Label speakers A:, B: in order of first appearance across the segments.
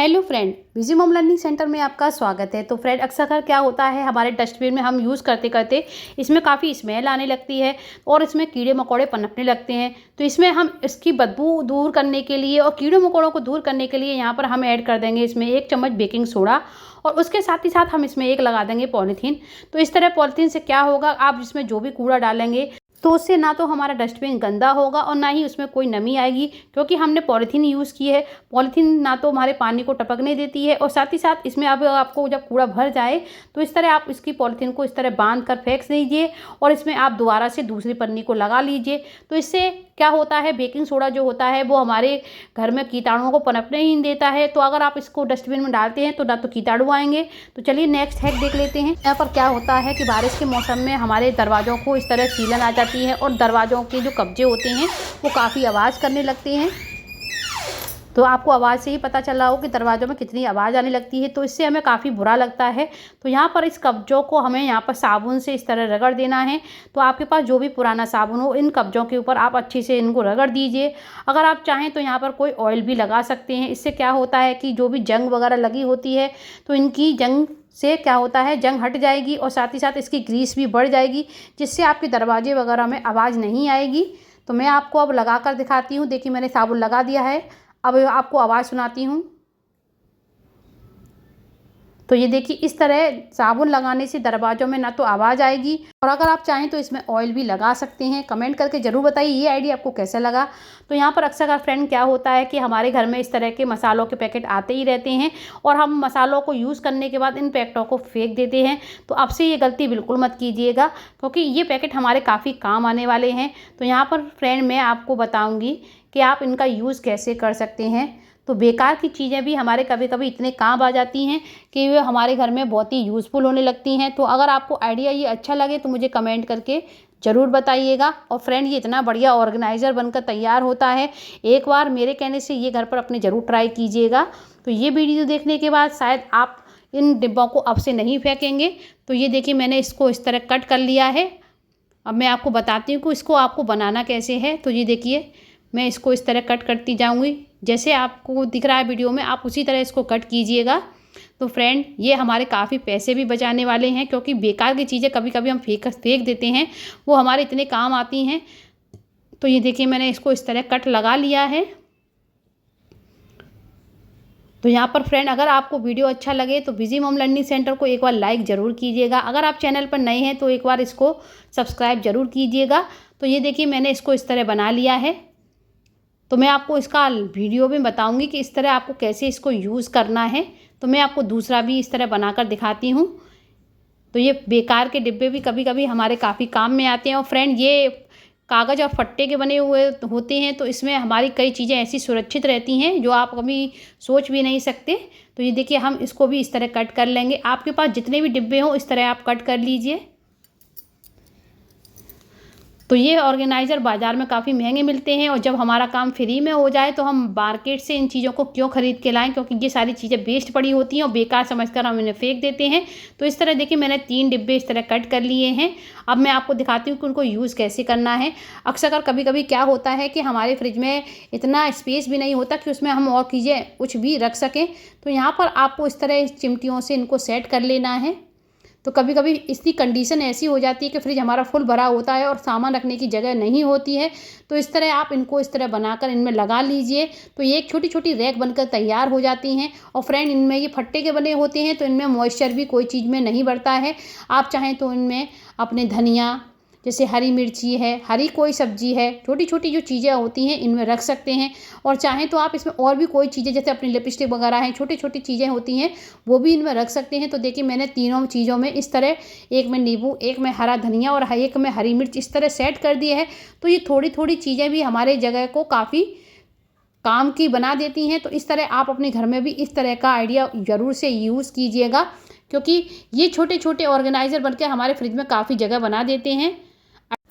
A: Hello friend, busy mom learning centre में आपका स्वागत है। तो फ्रेंड, अक्सर क्या होता है हमारे डस्टबिन में हम यूज़ करते करते इसमें काफ़ी स्मेल आने लगती है और इसमें कीड़े मकोड़े पनपने लगते हैं। तो इसमें हम इसकी बदबू दूर करने के लिए और कीड़े मकोड़ों को दूर करने के लिए यहाँ पर हम ऐड कर देंगे इसमें 1 चम्मच बेकिंग सोडा और उसके साथ ही साथ हम इसमें एक लगा देंगे पॉलीथीन। तो इस तरह पॉलीथीन से क्या होगा, आप इसमें जो भी कूड़ा डालेंगे तो उससे ना तो हमारा डस्टबिन गंदा होगा और ना ही उसमें कोई नमी आएगी, क्योंकि हमने पॉलीथीन यूज़ की है। पॉलीथीन ना तो हमारे पानी को टपकने देती है और साथ ही साथ इसमें अब आपको जब कूड़ा भर जाए तो इस तरह आप इसकी पॉलीथीन को इस तरह बांध कर फेंक दीजिए और इसमें आप दोबारा से दूसरी पन्नी को लगा लीजिए। तो इससे क्या होता है, बेकिंग सोडा जो होता है वो हमारे घर में कीटाणुओं को पनपने ही नहीं देता है। तो अगर आप इसको डस्टबिन में डालते हैं तो ना तो कीटाणु आएंगे। तो चलिए नेक्स्ट हैक देख लेते हैं। यहाँ पर क्या होता है कि बारिश के मौसम में हमारे दरवाज़ों को इस तरह सीलन आ जाती है और दरवाज़ों के जो कब्जे होते हैं वो काफ़ी आवाज़ करने लगते हैं। तो आपको आवाज़ से ही पता चल रहा हो कि दरवाज़ों में कितनी आवाज़ आने लगती है। तो इससे हमें काफ़ी बुरा लगता है। तो यहाँ पर इस कब्जों को हमें यहाँ पर साबुन से इस तरह रगड़ देना है। तो आपके पास जो भी पुराना साबुन हो, इन कब्जों के ऊपर आप अच्छे से इनको रगड़ दीजिए। अगर आप चाहें तो यहाँ पर कोई ऑयल भी लगा सकते हैं। इससे क्या होता है कि जो भी जंग वगैरह लगी होती है तो इनकी जंग से क्या होता है, जंग हट जाएगी और साथ ही साथ इसकी ग्रीस भी बढ़ जाएगी, जिससे आपके दरवाजे वगैरह में आवाज़ नहीं आएगी। तो मैं आपको अब लगा कर दिखाती हूँ। देखिए, मैंने साबुन लगा दिया है। अब आपको आवाज़ सुनाती हूँ। तो ये देखिए, इस तरह साबुन लगाने से दरवाज़ों में ना तो आवाज़ आएगी और अगर आप चाहें तो इसमें ऑयल भी लगा सकते हैं। कमेंट करके ज़रूर बताइए ये आइडिया आपको कैसा लगा। तो यहाँ पर अक्सर फ्रेंड क्या होता है कि हमारे घर में इस तरह के मसालों के पैकेट आते ही रहते हैं और हम मसालों को यूज़ करने के बाद इन पैकेटों को फेंक देते हैं। तो अब से ये गलती बिल्कुल मत कीजिएगा, क्योंकि ये पैकेट हमारे काफ़ी काम आने वाले हैं। तो यहाँ पर फ्रेंड मैं आपको बताऊँगी कि आप इनका यूज़ कैसे कर सकते हैं। तो बेकार की चीज़ें भी हमारे कभी कभी इतने काम आ जाती हैं कि वे हमारे घर में बहुत ही यूज़फुल होने लगती हैं। तो अगर आपको आइडिया ये अच्छा लगे तो मुझे कमेंट करके ज़रूर बताइएगा। और फ्रेंड, ये इतना बढ़िया ऑर्गेनाइज़र बनकर तैयार होता है। एक बार मेरे कहने से ये घर पर अपने ज़रूर ट्राई कीजिएगा। तो ये वीडियो देखने के बाद शायद आप इन डिब्बों को अब से नहीं फेंकेंगे। तो ये देखिए, मैंने इसको इस तरह कट कर लिया है। अब मैं आपको बताती हूँ कि इसको आपको बनाना कैसे है। तो ये देखिए, मैं इसको इस तरह कट करती जाऊँगी। जैसे आपको दिख रहा है वीडियो में, आप उसी तरह इसको कट कीजिएगा। तो फ्रेंड, ये हमारे काफ़ी पैसे भी बचाने वाले हैं, क्योंकि बेकार की चीज़ें कभी कभी हम फेंक देते हैं, वो हमारे इतने काम आती हैं। तो ये देखिए, मैंने इसको इस तरह कट लगा लिया है। तो यहाँ पर फ्रेंड, अगर आपको वीडियो अच्छा लगे तो बिजी मॉम लर्निंग सेंटर को एक बार लाइक ज़रूर कीजिएगा। अगर आप चैनल पर नए हैं तो एक बार इसको सब्सक्राइब ज़रूर कीजिएगा। तो ये देखिए, मैंने इसको इस तरह बना लिया है। तो मैं आपको इसका वीडियो भी बताऊंगी कि इस तरह आपको कैसे इसको यूज़ करना है। तो मैं आपको दूसरा भी इस तरह बनाकर दिखाती हूँ। तो ये बेकार के डिब्बे भी कभी कभी हमारे काफ़ी काम में आते हैं। और फ्रेंड, ये कागज़ और फट्टे के बने हुए होते हैं, तो इसमें हमारी कई चीज़ें ऐसी सुरक्षित रहती हैं जो आप कभी सोच भी नहीं सकते। तो ये देखिए, हम इसको भी इस तरह कट कर लेंगे। आपके पास जितने भी डिब्बे हों इस तरह आप कट कर लीजिए। तो ये ऑर्गेनाइज़र बाज़ार में काफ़ी महंगे मिलते हैं और जब हमारा काम फ्री में हो जाए तो हम मार्केट से इन चीज़ों को क्यों ख़रीद के लाएं, क्योंकि ये सारी चीज़ें वेस्ट पड़ी होती हैं और बेकार समझकर हम इन्हें फेंक देते हैं। तो इस तरह देखिए, मैंने 3 डिब्बे इस तरह कट कर लिए हैं। अब मैं आपको दिखाती हूँ कि उनको यूज़ कैसे करना है। अक्सर कभी कभी क्या होता है कि हमारे फ्रिज में इतना स्पेस भी नहीं होता कि उसमें हम और चीज़ें कुछ भी रख सकें। तो यहाँ पर आपको इस तरह चिमटियों से इनको सेट कर लेना है। तो कभी कभी इसकी कंडीशन ऐसी हो जाती है कि फ्रिज हमारा फुल भरा होता है और सामान रखने की जगह नहीं होती है। तो इस तरह आप इनको इस तरह बनाकर इनमें लगा लीजिए। तो ये एक छोटी छोटी रैक बनकर तैयार हो जाती हैं। और फ्रेंड, इनमें ये फट्टे के बने होते हैं तो इनमें मॉइस्चर भी कोई चीज़ में नहीं बढ़ता है। आप चाहें तो इनमें अपने धनिया, जैसे हरी मिर्ची है, हरी कोई सब्जी है, छोटी छोटी जो चीज़ें होती हैं इनमें रख सकते हैं। और चाहें तो आप इसमें और भी कोई चीज़ें, जैसे अपनी लिपस्टिक वगैरह हैं, छोटी छोटी चीज़ें होती हैं, वो भी इनमें रख सकते हैं। तो देखिए, मैंने तीनों चीज़ों में इस तरह, एक में नींबू, एक में हरा धनिया और एक में हरी मिर्च इस तरह सेट कर दिए है। तो ये थोड़ी थोड़ी चीज़ें भी हमारे जगह को काफ़ी काम की बना देती हैं। तो इस तरह आप अपने घर में भी इस तरह का आइडिया ज़रूर से यूज़ कीजिएगा, क्योंकि ये छोटे छोटे ऑर्गेनाइज़र बनकर हमारे फ्रिज में काफ़ी जगह बना देते हैं।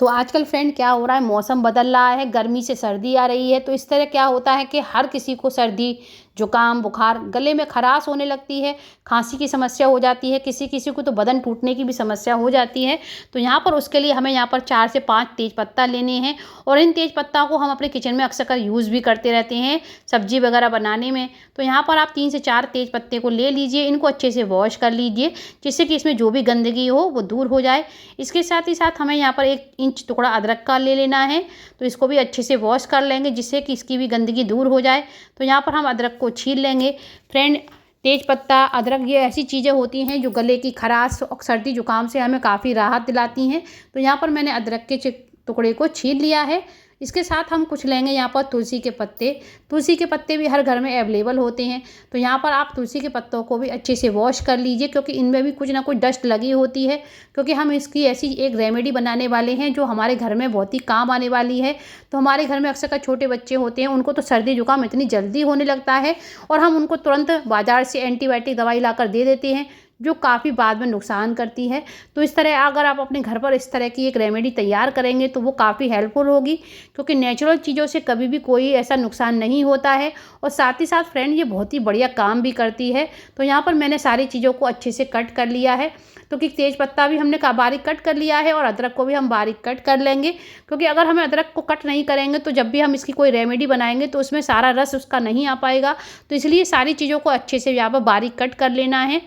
A: तो आजकल फ्रेंड क्या हो रहा है, मौसम बदल रहा है, गर्मी से सर्दी आ रही है। तो इस तरह क्या होता है कि हर किसी को सर्दी, जुकाम, बुखार, गले में खराश होने लगती है, खांसी की समस्या हो जाती है, किसी किसी को तो बदन टूटने की भी समस्या हो जाती है। तो यहाँ पर उसके लिए हमें यहाँ पर 4 से 5 तेज पत्ता लेने हैं और इन तेज पत्ता को हम अपने किचन में अक्सर यूज़ भी करते रहते हैं सब्जी वगैरह बनाने में। तो यहाँ पर आप 3 से 4 तेज पत्ते को ले लीजिए, इनको अच्छे से वॉश कर लीजिए जिससे कि इसमें जो भी गंदगी हो वो दूर हो जाए। इसके साथ ही साथ हमें यहाँ पर 1 इंच टुकड़ा अदरक का ले लेना है, तो इसको भी अच्छे से वॉश कर लेंगे जिससे कि इसकी भी गंदगी दूर हो जाए। तो यहाँ पर हम अदरक को छील लेंगे। फ्रेंड, तेज पत्ता, अदरक ये ऐसी चीज़ें होती हैं जो गले की खराश और सर्दी जुकाम से हमें काफ़ी राहत दिलाती हैं। तो यहाँ पर मैंने अदरक के टुकड़े को छील लिया है। इसके साथ हम कुछ लेंगे यहाँ पर तुलसी के पत्ते। तुलसी के पत्ते भी हर घर में अवेलेबल होते हैं। तो यहाँ पर आप तुलसी के पत्तों को भी अच्छे से वॉश कर लीजिए क्योंकि इनमें भी कुछ ना कुछ डस्ट लगी होती है, क्योंकि हम इसकी ऐसी एक रेमेडी बनाने वाले हैं जो हमारे घर में बहुत ही काम आने वाली है। तो हमारे घर में अक्सर छोटे बच्चे होते हैं, उनको तो सर्दी जुकाम इतनी जल्दी होने लगता है और हम उनको तुरंत बाज़ार से एंटीबायोटिक दवाई लाकर दे देते हैं जो काफ़ी बाद में नुकसान करती है। तो इस तरह अगर आप अपने घर पर इस तरह की एक रेमेडी तैयार करेंगे तो वो काफ़ी हेल्पफुल होगी, क्योंकि नेचुरल चीज़ों से कभी भी कोई ऐसा नुकसान नहीं होता है और साथ ही साथ फ्रेंड ये बहुत ही बढ़िया काम भी करती है। तो यहाँ पर मैंने सारी चीज़ों को अच्छे से कट कर लिया है, क्योंकि तेज पत्ता भी हमने बारीक कट कर लिया है और अदरक को भी हम बारीक कट कर लेंगे, क्योंकि अगर हमें अदरक को कट नहीं करेंगे तो जब भी हम इसकी कोई रेमेडी बनाएंगे तो उसमें सारा रस उसका नहीं आ पाएगा। तो इसलिए सारी चीज़ों को अच्छे से यहाँ पर बारीक कट कर लेना है।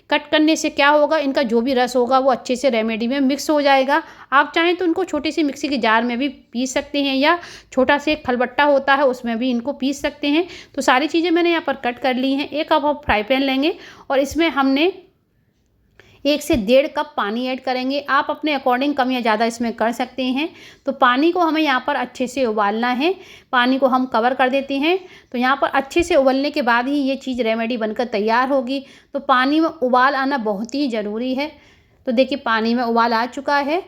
A: कट करने से क्या होगा, इनका जो भी रस होगा वो अच्छे से रेमेडी में मिक्स हो जाएगा। आप चाहें तो इनको छोटी सी मिक्सी के जार में भी पीस सकते हैं या छोटा सा एक खलबट्टा होता है उसमें भी इनको पीस सकते हैं। तो सारी चीज़ें मैंने यहाँ पर कट कर ली हैं। एक अब हम फ्राई पैन लेंगे और इसमें हमने 1 से 1.5 कप पानी ऐड करेंगे। आप अपने अकॉर्डिंग कम या ज़्यादा इसमें कर सकते हैं। तो पानी को हमें यहाँ पर अच्छे से उबालना है। पानी को हम कवर कर देते हैं। तो यहाँ पर अच्छे से उबलने के बाद ही ये चीज़ रेमेडी बनकर तैयार होगी। तो पानी में उबाल आना बहुत ही ज़रूरी है। तो देखिए पानी में उबाल आ चुका है।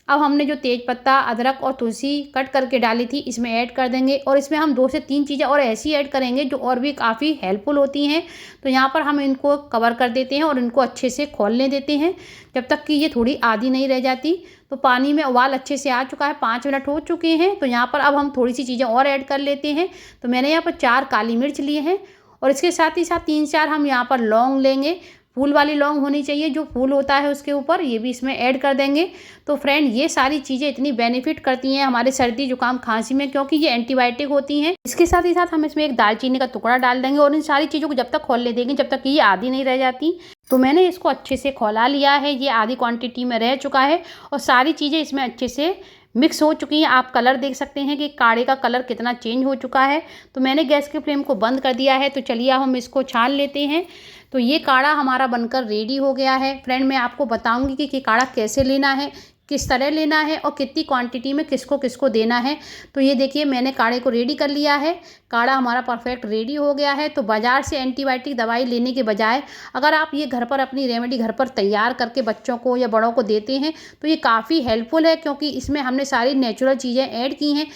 A: अब हमने जो तेज पत्ता, अदरक और तुलसी कट करके डाली थी इसमें ऐड कर देंगे और इसमें हम 2 से 3 चीज़ें और ऐसी ऐड करेंगे जो और भी काफ़ी हेल्पफुल होती हैं। तो यहाँ पर हम इनको कवर कर देते हैं और इनको अच्छे से खौलने देते हैं जब तक कि ये थोड़ी आधी नहीं रह जाती। तो पानी में उबाल अच्छे से आ चुका है, 5 मिनट हो चुके हैं। तो यहाँ पर अब हम थोड़ी सी चीज़ें और ऐड कर लेते हैं। तो मैंने यहाँ पर 4 काली मिर्च लिए हैं और इसके साथ ही साथ 3-4 हम यहाँ पर लौंग लेंगे। फूल वाली लौंग होनी चाहिए, जो फूल होता है उसके ऊपर, ये भी इसमें ऐड कर देंगे। तो फ्रेंड, ये सारी चीज़ें इतनी बेनिफिट करती हैं हमारे सर्दी जुकाम खांसी में, क्योंकि ये एंटीबायोटिक होती हैं। इसके साथ ही साथ हम इसमें एक दालचीनी का टुकड़ा डाल देंगे और इन सारी चीज़ों को जब तक खौल ले देंगे जब तक कि ये आधी नहीं रह जाती। तो मैंने इसको अच्छे से खौला लिया है, ये आधी क्वांटिटी में रह चुका है और सारी चीज़ें इसमें अच्छे से मिक्स हो चुकी हैं। आप कलर देख सकते हैं कि काढ़े का कलर कितना चेंज हो चुका है। तो मैंने गैस के फ्लेम को बंद कर दिया है। तो चलिए अब हम इसको छान लेते हैं। तो ये काढ़ा हमारा बनकर रेडी हो गया है। फ्रेंड, मैं आपको बताऊंगी कि ये काढ़ा कैसे लेना है, किस तरह लेना है और कितनी क्वांटिटी में किसको किसको देना है। तो ये देखिए मैंने काढ़े को रेडी कर लिया है। काढ़ा हमारा परफेक्ट रेडी हो गया है। तो बाज़ार से एंटीबायोटिक दवाई लेने के बजाय अगर आप ये घर पर अपनी रेमेडी घर पर तैयार करके बच्चों को या बड़ों को देते हैं तो ये काफ़ी हेल्पफुल है, क्योंकि इसमें हमने सारी नेचुरल चीज़ें ऐड की हैं।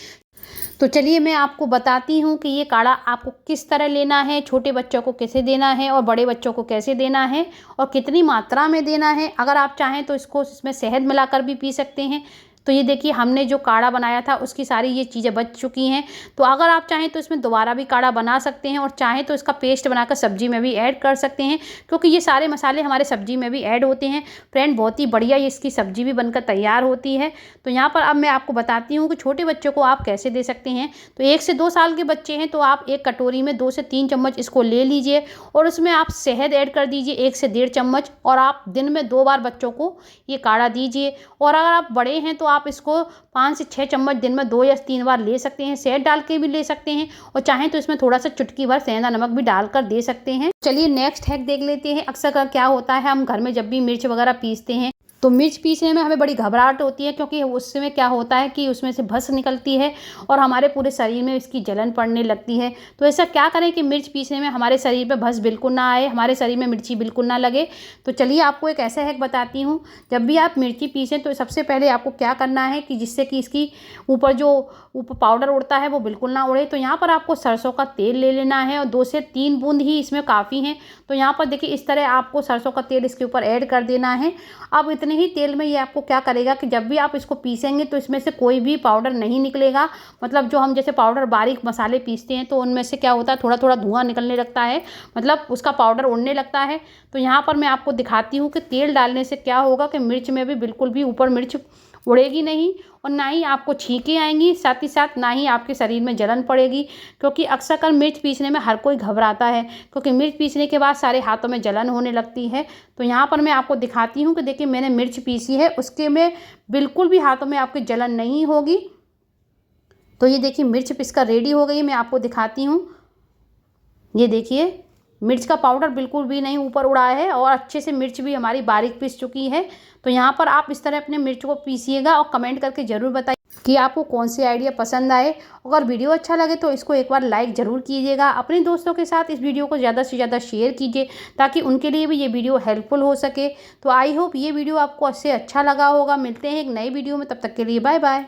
A: तो चलिए मैं आपको बताती हूँ कि ये काढ़ा आपको किस तरह लेना है, छोटे बच्चों को कैसे देना है और बड़े बच्चों को कैसे देना है और कितनी मात्रा में देना है। अगर आप चाहें तो इसमें शहद मिलाकर भी पी सकते हैं। तो ये देखिए हमने जो काढ़ा बनाया था उसकी सारी ये चीज़ें बच चुकी हैं। तो अगर आप चाहें तो इसमें दोबारा भी काढ़ा बना सकते हैं और चाहें तो इसका पेस्ट बनाकर सब्जी में भी ऐड कर सकते हैं, क्योंकि ये सारे मसाले हमारे सब्जी में भी ऐड होते हैं। फ्रेंड, बहुत ही बढ़िया ये इसकी सब्जी भी बनकर तैयार होती है। तो यहाँ पर अब मैं आपको बताती हूँ कि छोटे बच्चों को आप कैसे दे सकते हैं। तो 1 से 2 साल के बच्चे हैं तो आप एक कटोरी में 2 से 3 चम्मच इसको ले लीजिए और उसमें आप शहद ऐड कर दीजिए 1 से 1.5 चम्मच और आप दिन में 2 बार बच्चों को ये काढ़ा दीजिए। और अगर आप बड़े हैं तो आप इसको 5 से 6 चम्मच दिन में 2 या 3 बार ले सकते हैं। शहद डाल के भी ले सकते हैं और चाहें तो इसमें थोड़ा सा चुटकी भर सेंधा नमक भी डालकर दे सकते हैं। चलिए नेक्स्ट हैक देख लेते हैं। अक्सर क्या होता है, हम घर में जब भी मिर्च वगैरह पीसते हैं तो मिर्च पीसने में हमें बड़ी घबराहट होती है, क्योंकि उसमें क्या होता है कि उसमें से भस निकलती है और हमारे पूरे शरीर में इसकी जलन पड़ने लगती है। तो ऐसा क्या करें कि मिर्च पीसने में हमारे शरीर पे भस बिल्कुल ना आए, हमारे शरीर में मिर्ची बिल्कुल ना लगे। तो चलिए आपको एक ऐसा हैक बताती हूँ। जब भी आप मिर्ची पीसें तो सबसे पहले आपको क्या करना है कि जिससे कि इसकी ऊपर जो पाउडर उड़ता है वो बिल्कुल ना उड़े। तो यहाँ पर आपको सरसों का तेल ले लेना है और 2 से 3 बूंद ही इसमें काफ़ी हैं। तो यहाँ पर देखिए इस तरह आपको सरसों का तेल इसके ऊपर ऐड कर देना है। अब इतने उतने ही तेल में ये आपको क्या करेगा कि जब भी आप इसको पीसेंगे तो इसमें से कोई भी पाउडर नहीं निकलेगा। मतलब जो हम जैसे पाउडर बारीक मसाले पीसते हैं तो उनमें से क्या होता है, थोड़ा थोड़ा धुआं निकलने लगता है, मतलब उसका पाउडर उड़ने लगता है। तो यहाँ पर मैं आपको दिखाती हूँ कि तेल डालने से क्या होगा कि मिर्च में भी बिल्कुल भी ऊपर मिर्च उड़ेगी नहीं और ना ही आपको छींकें आएंगी, साथ ही साथ ना ही आपके शरीर में जलन पड़ेगी। क्योंकि अक्सर कर मिर्च पीसने में हर कोई घबराता है, क्योंकि मिर्च पीसने के बाद सारे हाथों में जलन होने लगती है। तो यहाँ पर मैं आपको दिखाती हूँ कि देखिए मैंने मिर्च पीसी है, उसके में बिल्कुल भी हाथों में आपकी जलन नहीं होगी। तो ये देखिए मिर्च पीसकर रेडी हो गई, मैं आपको दिखाती हूँ। ये देखिए मिर्च का पाउडर बिल्कुल भी नहीं ऊपर उड़ा है और अच्छे से मिर्च भी हमारी बारीक पीस चुकी है। तो यहाँ पर आप इस तरह अपने मिर्च को पीसिएगा और कमेंट करके ज़रूर बताइए कि आपको कौन सी आइडिया पसंद आए। अगर वीडियो अच्छा लगे तो इसको एक बार लाइक ज़रूर कीजिएगा। अपने दोस्तों के साथ इस वीडियो को ज़्यादा से ज़्यादा शेयर कीजिए ताकि उनके लिए भी ये वीडियो हेल्पफुल हो सके। तो आई होप ये वीडियो आपको इससे अच्छा लगा होगा। मिलते हैं एक नई वीडियो में, तब तक के लिए बाय बाय।